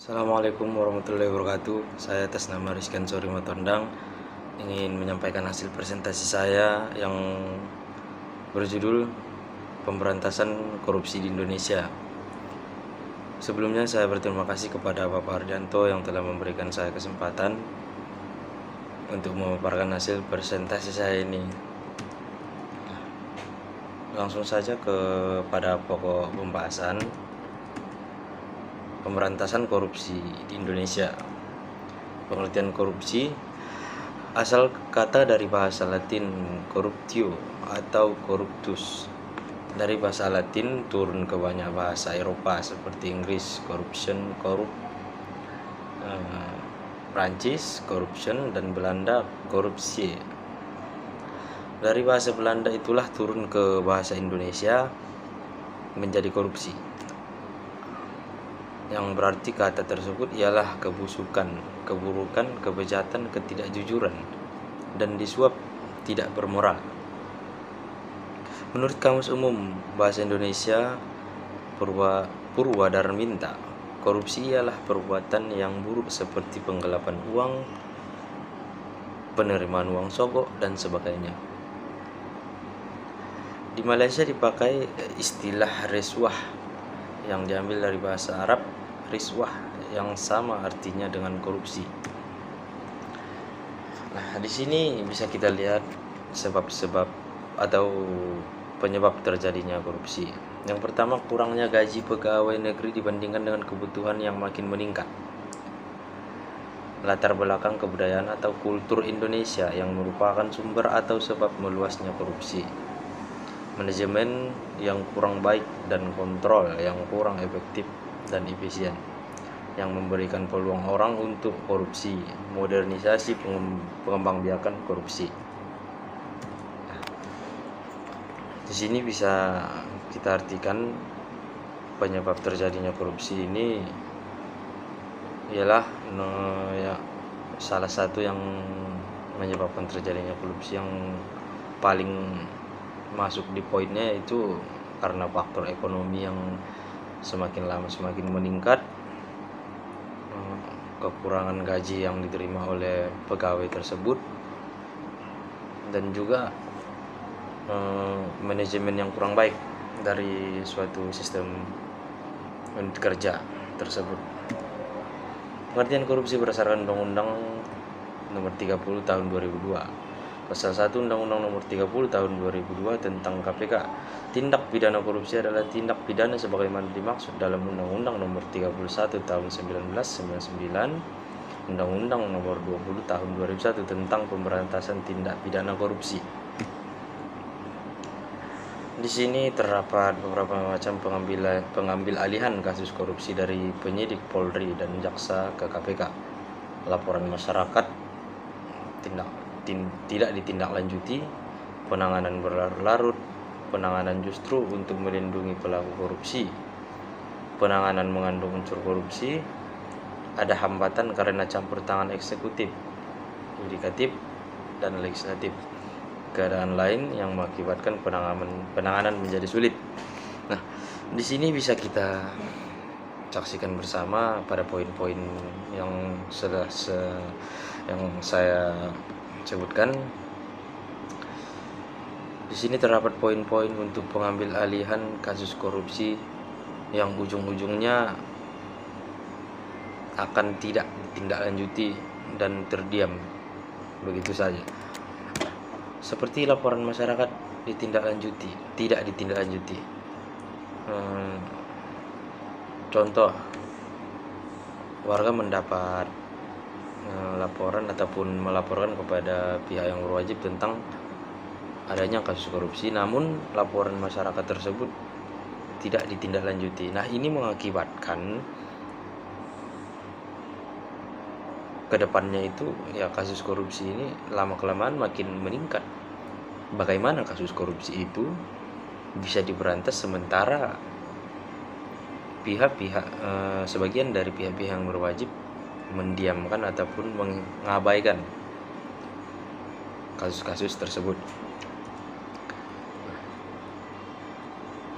Assalamualaikum warahmatullahi wabarakatuh. Saya atas nama Rizkan Sori Matondang ingin menyampaikan hasil presentasi saya yang berjudul Pemberantasan Korupsi di Indonesia. Sebelumnya saya berterima kasih kepada Bapak Hardianto yang telah memberikan saya kesempatan untuk memaparkan hasil presentasi saya ini. Langsung saja kepada pokok pembahasan. Pemberantasan korupsi di Indonesia. Pengertian korupsi asal kata dari bahasa Latin corruptio atau corruptus. Dari bahasa Latin turun ke banyak bahasa Eropa seperti Inggris corruption, Prancis corruption, dan Belanda korupsi. Dari bahasa Belanda itulah turun ke bahasa Indonesia menjadi korupsi, yang berarti kata tersebut ialah kebusukan, keburukan, kebejatan, ketidakjujuran, dan disuap tidak bermoral. Menurut Kamus Umum Bahasa Indonesia Purwadarminta, korupsi ialah perbuatan yang buruk seperti penggelapan uang, penerimaan uang sogok, dan sebagainya. Di Malaysia dipakai istilah riswah yang diambil dari bahasa Arab riswah yang sama artinya dengan korupsi. Nah, di sini bisa kita lihat sebab-sebab atau penyebab terjadinya korupsi. Yang pertama, kurangnya gaji pegawai negeri dibandingkan dengan kebutuhan yang makin meningkat. Latar belakang kebudayaan atau kultur Indonesia yang merupakan sumber atau sebab meluasnya korupsi. Manajemen yang kurang baik dan kontrol yang kurang efektif dan efisien yang memberikan peluang orang untuk korupsi. Modernisasi pengembangbiakan korupsi. Di sini bisa kita artikan penyebab terjadinya korupsi ini ialah salah satu yang menyebabkan terjadinya korupsi yang paling masuk di poinnya itu karena faktor ekonomi yang semakin lama semakin meningkat, kekurangan gaji yang diterima oleh pegawai tersebut, dan juga manajemen yang kurang baik dari suatu sistem unit kerja tersebut. Pengertian korupsi berdasarkan Undang-Undang Nomor 30 Tahun 2002. Pasal 1 Undang-Undang Nomor 30 Tahun 2002 tentang KPK. Tindak pidana korupsi adalah tindak pidana sebagaimana dimaksud dalam Undang-Undang Nomor 31 Tahun 1999, Undang-Undang Nomor 20 Tahun 2001 tentang pemberantasan tindak pidana korupsi. Di sini terdapat beberapa macam pengambil alihan kasus korupsi dari penyidik Polri dan jaksa ke KPK. Laporan masyarakat tidak ditindaklanjuti, penanganan berlarut-larut, penanganan justru untuk melindungi pelaku korupsi, penanganan mengandung unsur korupsi, ada hambatan karena campur tangan eksekutif, yudikatif, dan legislatif, keadaan lain yang mengakibatkan penanganan menjadi sulit. Nah, di sini bisa kita saksikan bersama pada poin-poin yang yang saya sebutkan. Di sini terdapat poin-poin untuk pengambil alihan kasus korupsi yang ujung-ujungnya akan tidak ditindaklanjuti dan terdiam begitu saja. Seperti laporan masyarakat tidak ditindaklanjuti. Contoh, warga mendapat laporan ataupun melaporkan kepada pihak yang berwajib tentang adanya kasus korupsi, namun laporan masyarakat tersebut tidak ditindaklanjuti. Nah, ini mengakibatkan kedepannya itu ya kasus korupsi ini lama-kelamaan makin meningkat. Bagaimana kasus korupsi itu bisa diberantas sementara sebagian dari pihak-pihak yang berwajib mendiamkan ataupun mengabaikan kasus-kasus tersebut.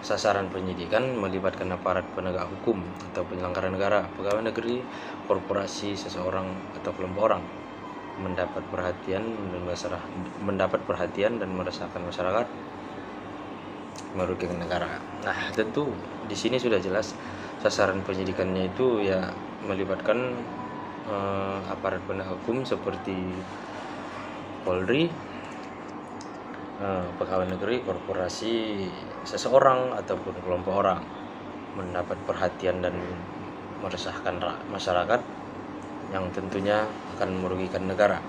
sasaran penyidikan melibatkan aparat penegak hukum atau penyelenggara negara, pegawai negeri, korporasi, seseorang atau kelompok orang mendapat perhatian dan meresahkan masyarakat, merugikan negara. Nah, tentu di sini sudah jelas sasaran penyidikannya itu ya melibatkan aparat penegak hukum seperti Polri, pegawai negeri, korporasi, seseorang ataupun kelompok orang mendapat perhatian dan meresahkan masyarakat yang tentunya akan merugikan negara.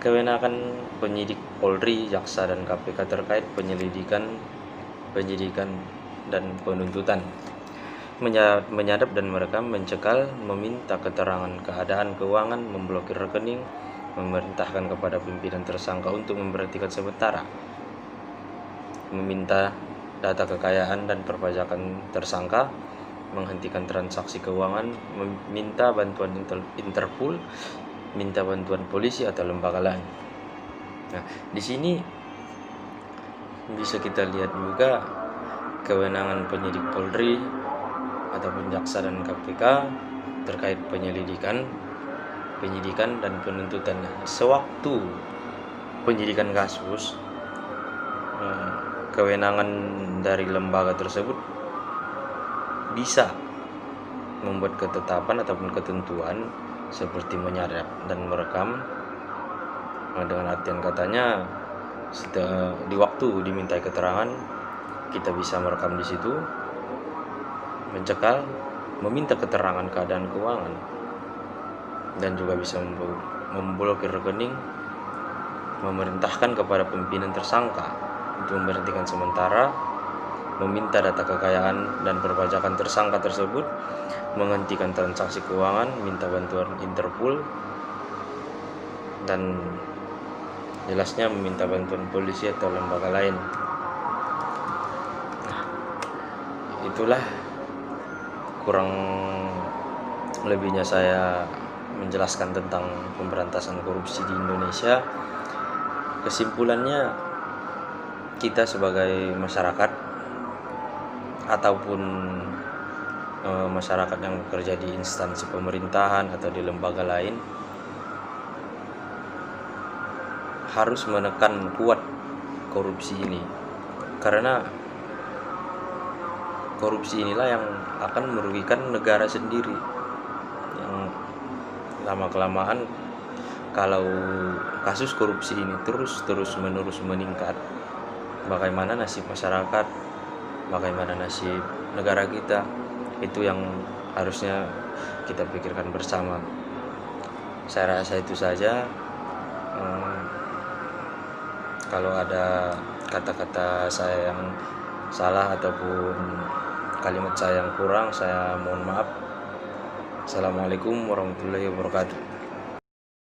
Kewenangan penyidik Polri, jaksa, dan KPK terkait penyidikan dan penuntutan: menyadap dan merekam, mencekal, meminta keterangan keadaan keuangan, memblokir rekening, memerintahkan kepada pimpinan tersangka untuk memberhentikan sementara, meminta data kekayaan dan perpajakan tersangka, menghentikan transaksi keuangan, meminta bantuan Interpol, minta bantuan polisi atau lembaga lain. Nah, di sini bisa kita lihat juga kewenangan penyidik Polri ataupun jaksa dan KPK terkait penyidikan dan penuntutannya. Sewaktu penyidikan kasus, kewenangan dari lembaga tersebut bisa membuat ketetapan ataupun ketentuan seperti menyadap dan merekam, dengan artian katanya di waktu dimintai keterangan kita bisa merekam di situ, mencekal, meminta keterangan keadaan keuangan, dan juga bisa memblokir rekening, memerintahkan kepada pimpinan tersangka untuk memberhentikan sementara, meminta data kekayaan dan perpajakan tersangka tersebut, menghentikan transaksi keuangan, minta bantuan Interpol, dan jelasnya meminta bantuan polisi atau lembaga lain. Nah, itulah kurang lebihnya saya menjelaskan tentang pemberantasan korupsi di Indonesia. Kesimpulannya, kita sebagai masyarakat ataupun masyarakat yang bekerja di instansi pemerintahan atau di lembaga lain harus menekan kuat korupsi ini, karena korupsi inilah yang akan merugikan negara sendiri. Yang lama-kelamaan kalau kasus korupsi ini terus-menerus meningkat, bagaimana nasib masyarakat, bagaimana nasib negara kita, itu yang harusnya kita pikirkan bersama. Saya rasa itu saja. Kalau ada kata-kata saya yang salah ataupun kalimat saya yang kurang, saya mohon maaf. Assalamualaikum warahmatullahi wabarakatuh.